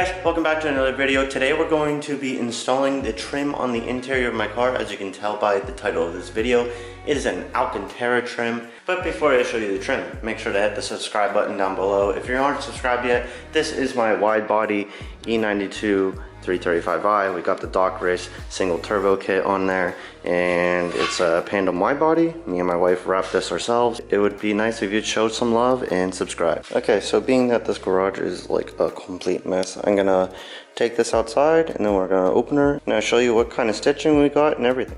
guys, welcome back to another video. Today we're going to be installing the trim on the interior of my car. As you can tell by the title of this video, it is an Alcantara trim. But before I show you the trim, make sure to hit the subscribe button down below. If you aren't subscribed yet, this is my wide body E92 335i. We got the Dock Race single turbo kit on there, and it's a Pandem wide body. Me and my wife wrapped this ourselves. It would be nice if you'd show some love and subscribe. Okay, so being that this garage is like a complete mess, I'm gonna take this outside and then we're gonna open her and I'll show you what kind of stitching we got and everything.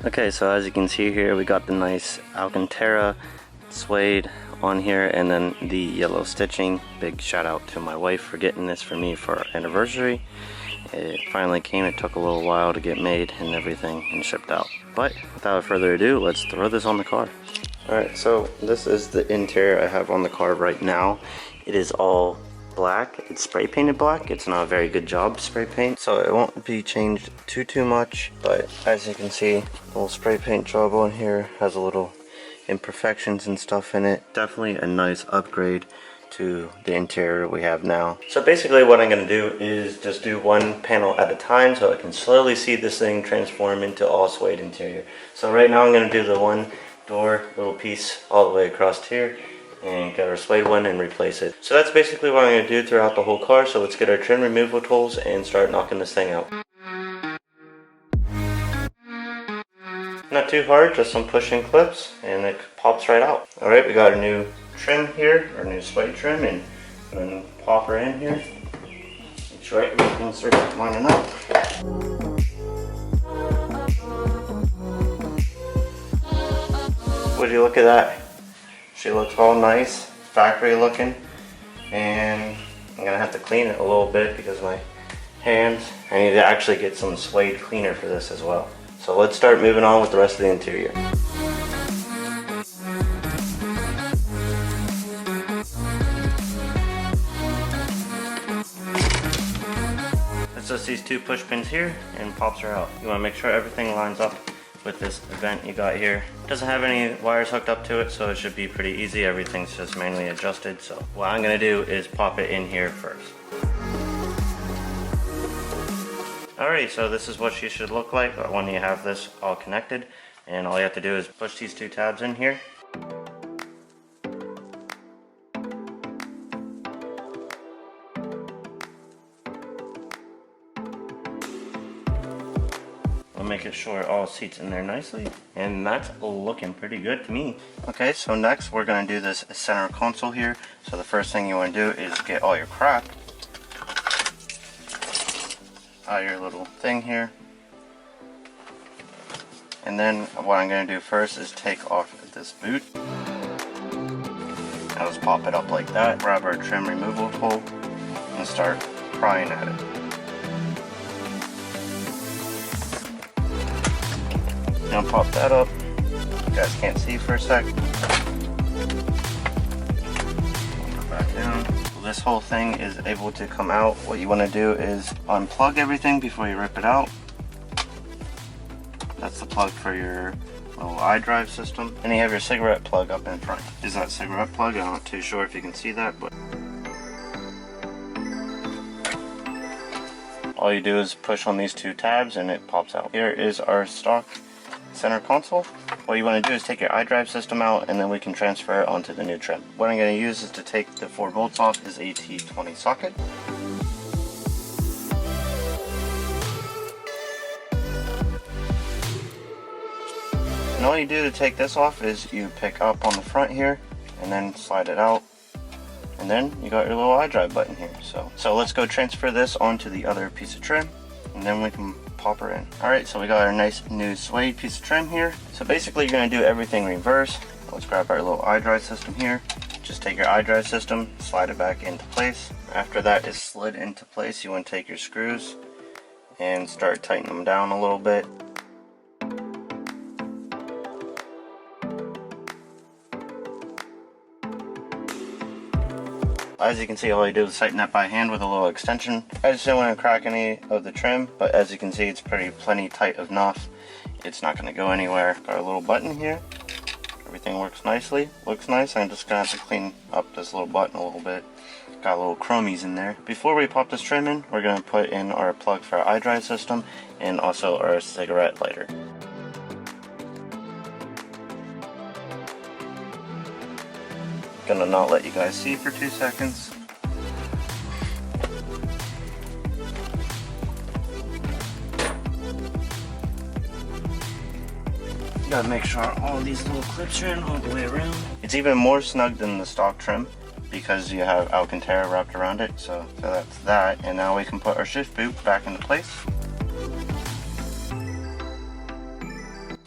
Okay, so as you can see here, we got the nice Alcantara suede on here and then the yellow stitching. Big shout out to my wife for getting this for me for our anniversary. It finally came. It took a little while to get made and everything and shipped out. But without further ado, let's throw this on the car. Alright, so this is the interior I have on the car right now. It is all black. It's spray painted black. It's not a very good job spray paint, so it won't be changed too much, but as you can see, the little spray paint job on here has a little imperfections and stuff in it. Definitely a nice upgrade to the interior we have now. So basically what I'm going to do is just do one panel at a time so I can slowly see this thing transform into all suede interior. So right now I'm going to do the one door little piece all the way across here and get our suede one and replace it. So that's basically what I'm going to do throughout the whole car. So let's get our trim removal tools and start knocking this thing out. Not too hard, just some pushing clips and it pops right out. Alright, we got a new trim here, our new suede trim, and I'm going to pop her in here. It's right, we can start lining up. Would you look at that? She looks all nice, factory looking, and I'm gonna have to clean it a little bit because my hands, I need to actually get some suede cleaner for this as well. So let's start moving on with the rest of the interior. It's just these two push pins here and pops her out. You wanna make sure everything lines up with this vent you got here. It doesn't have any wires hooked up to it, so it should be pretty easy. Everything's just manually adjusted. So what I'm gonna do is pop it in here first. Alright, so this is what she should look like when you have this all connected, and all you have to do is push these two tabs in here. Make it sure it all seats in there nicely, and that's looking pretty good to me. Okay, so next we're going to do this center console here. So the first thing you want to do is get all your crap out of your little thing here, and then what I'm going to do first is take off this boot. Now just pop it up like that, grab our trim removal tool and start prying at it. Now pop that up. You guys can't see for a sec. Back down. This whole thing is able to come out. What you want to do is unplug everything before you rip it out. That's the plug for your little iDrive system. And you have your cigarette plug up in front. Is that cigarette plug? I'm not too sure if you can see that, but all you do is push on these two tabs and it pops out. Here is our stock center console. What you want to do is take your iDrive system out and then we can transfer it onto the new trim. What I'm going to use is to take the 4 bolts off is a T20 socket. And all you do to take this off is you pick up on the front here and then slide it out, and then you got your little iDrive button here. So let's go transfer this onto the other piece of trim and then we can pop her in. Alright, so we got our nice new suede piece of trim here. So basically you're going to do everything reverse. Let's grab our little iDrive system here. Just take your iDrive system, slide it back into place. After that is slid into place, you want to take your screws and start tightening them down a little bit. as you can see, all I did was tighten that by hand with a little extension. I just didn't want to crack any of the trim, but as you can see, it's plenty tight enough. It's not going to go anywhere. Got a little button here. Everything works nicely. Looks nice. I'm just going to have to clean up this little button a little bit. Got little chromies in there. Before we pop this trim in, we're going to put in our plug for our iDrive system and also our cigarette lighter. Gonna not let you guys see for 2 seconds. Gotta make sure all these little clips are in all the way around. It's even more snug than the stock trim because you have Alcantara wrapped around it. So that's that. And now we can put our shift boot back into place.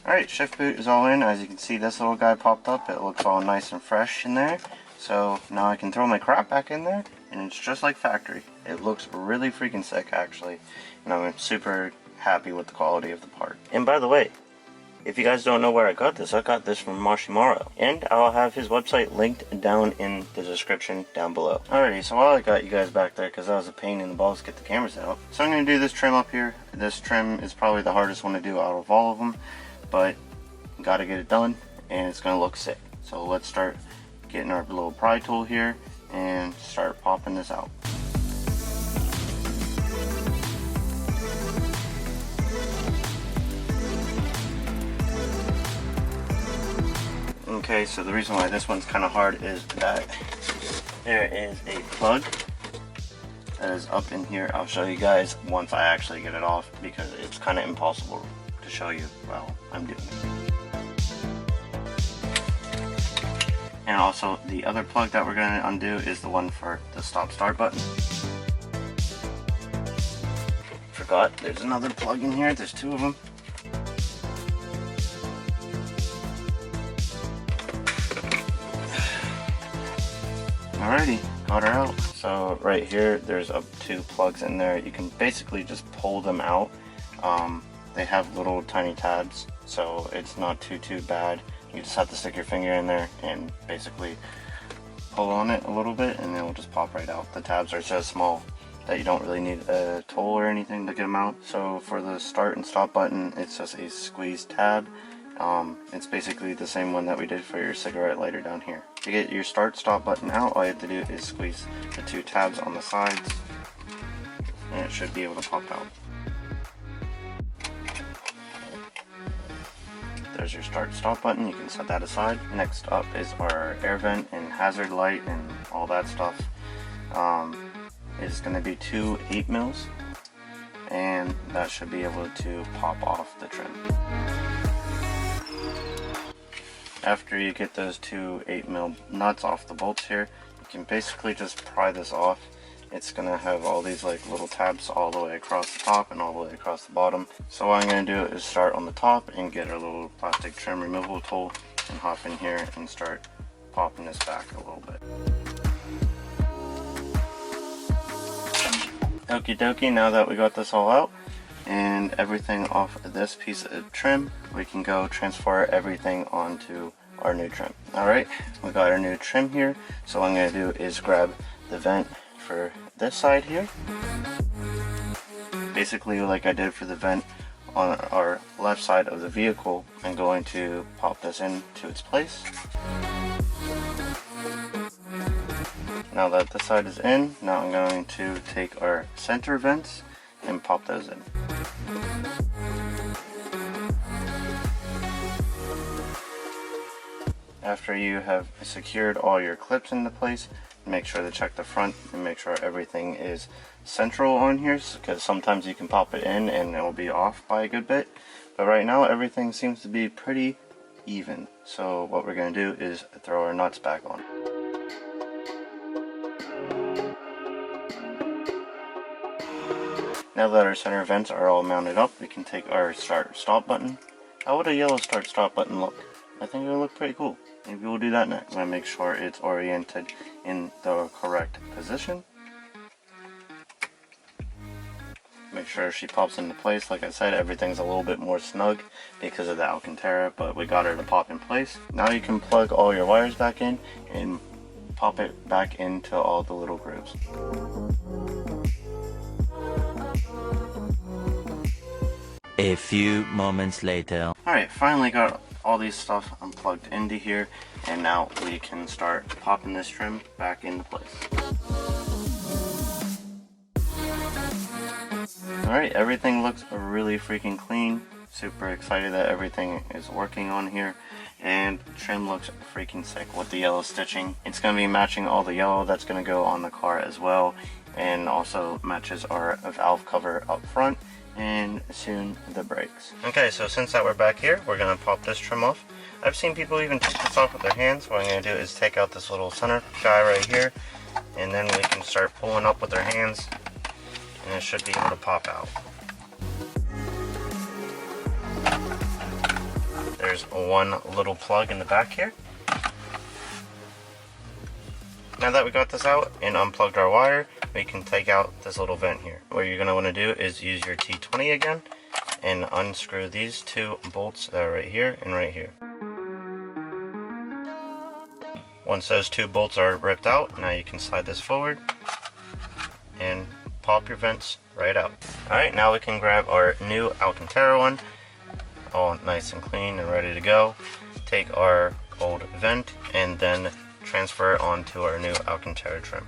Alright, shift boot is all in. As you can see, this little guy popped up. It looks all nice and fresh in there. So now I can throw my crap back in there and it's just like factory. It looks really freaking sick actually. And I'm super happy with the quality of the part. And by the way, if you guys don't know where I got this from Marshimaro. And I'll have his website linked down in the description down below. Alrighty, so while I got you guys back there, because that was a pain in the balls to get the cameras out. So I'm going to do this trim up here. This trim is probably the hardest one to do out of all of them. But got to get it done and it's going to look sick. So let's start getting our little pry tool here and start popping this out. Okay, so the reason why this one's kind of hard is that there is a plug that is up in here. I'll show you guys once I actually get it off because it's kind of impossible to show you while I'm doing it. And also the other plug that we're going to undo is the one for the stop start button. Forgot there's another plug in here. There's 2 of them. Alrighty, got her out. So right here there's 2 plugs in there. You can basically just pull them out. They have little tiny tabs, so it's not too bad. You just have to stick your finger in there and basically pull on it a little bit and then it'll just pop right out. The tabs are so small that you don't really need a tool or anything to get them out. So for the start and stop button, it's just a squeeze tab. It's basically the same one that we did for your cigarette lighter down here. To get your start stop button out, all you have to do is squeeze the 2 tabs on the sides and it should be able to pop out. There's your start stop button. You can set that aside. Next up is our air vent and hazard light and all that stuff. It's going to be 2 8mm and that should be able to pop off the trim. After you get those 2 8mm nuts off the bolts here, you can basically just pry this off. It's going to have all these like little tabs all the way across the top and all the way across the bottom. So what I'm going to do is start on the top and get our little plastic trim removal tool and hop in here and start popping this back a little bit. Okie dokie, now that we got this all out and everything off this piece of trim, we can go transfer everything onto our new trim. Alright, we got our new trim here, so what I'm going to do is grab the vent for this side here. Basically like I did for the vent on our left side of the vehicle, I'm going to pop this into its place. Now that this side is in, now I'm going to take our center vents and pop those in. After you have secured all your clips into place, make sure to check the front and make sure everything is central on here, because sometimes you can pop it in and it will be off by a good bit. But right now everything seems to be pretty even. So what we're going to do is throw our nuts back on. Now that our center vents are all mounted up, we can take our start stop button. How would a yellow start stop button look? I think it'll look pretty cool. Maybe we'll do that next. I'm going to make sure it's oriented in the correct position. Make sure she pops into place. Like I said, everything's a little bit more snug because of the Alcantara, but we got her to pop in place. Now you can plug all your wires back in and pop it back into all the little grooves. A few moments later. Alright, finally got all these stuff unplugged into here, and now we can start popping this trim back into place. Alright, everything looks really freaking clean. Super excited that everything is working on here, and trim looks freaking sick with the yellow stitching. It's going to be matching all the yellow that's going to go on the car as well, and also matches our valve cover up front and soon the brakes. Okay, so since that we're back here, we're going to pop this trim off. I've seen people even take this off with their hands. What I'm going to do is take out this little center guy right here, and then we can start pulling up with our hands, and it should be able to pop out. There's one little plug in the back here. Now that we got this out and unplugged our wire, we can take out this little vent here. What you're going to want to do is use your T20 again and unscrew these two bolts that are right here and right here. Once those two bolts are ripped out, now you can slide this forward and pop your vents right out. Alright, now we can grab our new Alcantara one, all nice and clean and ready to go. Take our old vent and then transfer it onto our new Alcantara trim.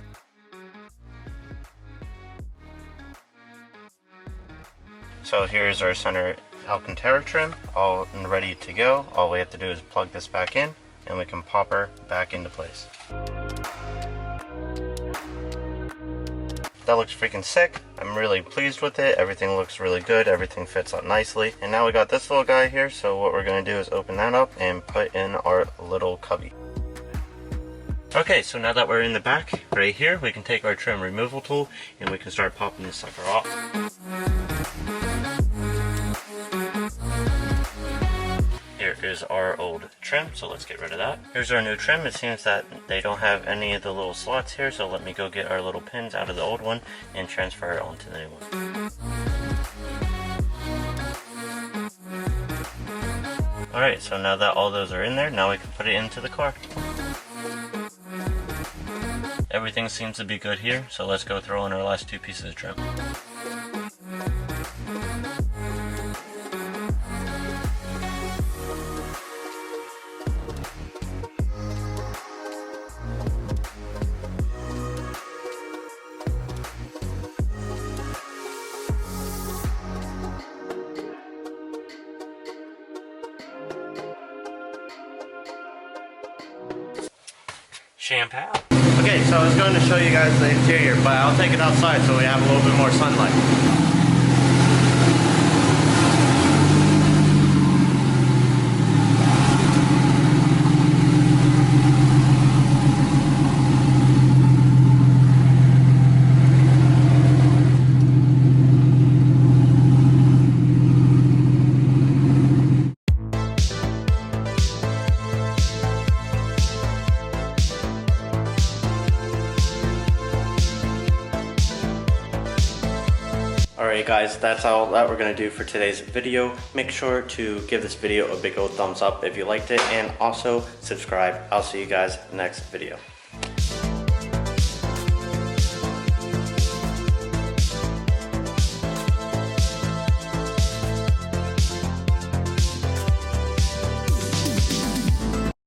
So here's our center Alcantara trim, all ready to go. All we have to do is plug this back in and we can pop her back into place. That looks freaking sick. I'm really pleased with it. Everything looks really good. Everything fits up nicely. And now we got this little guy here. So what we're going to do is open that up and put in our little cubby. Okay, so now that we're in the back right here, we can take our trim removal tool and we can start popping this sucker off. Here is our old trim, so let's get rid of that. Here's our new trim. It seems that they don't have any of the little slots here, so let me go get our little pins out of the old one and transfer it onto the new one. Alright, so now that all those are in there, now we can put it into the car. Everything seems to be good here, so let's go throw in our last two pieces of trim. Champagne. Okay, so I was going to show you guys the interior, but I'll take it outside so we have a little bit more sunlight. Alright guys, that's all that we're going to do for today's video. Make sure to give this video a big old thumbs up if you liked it, and also subscribe. I'll see you guys next video.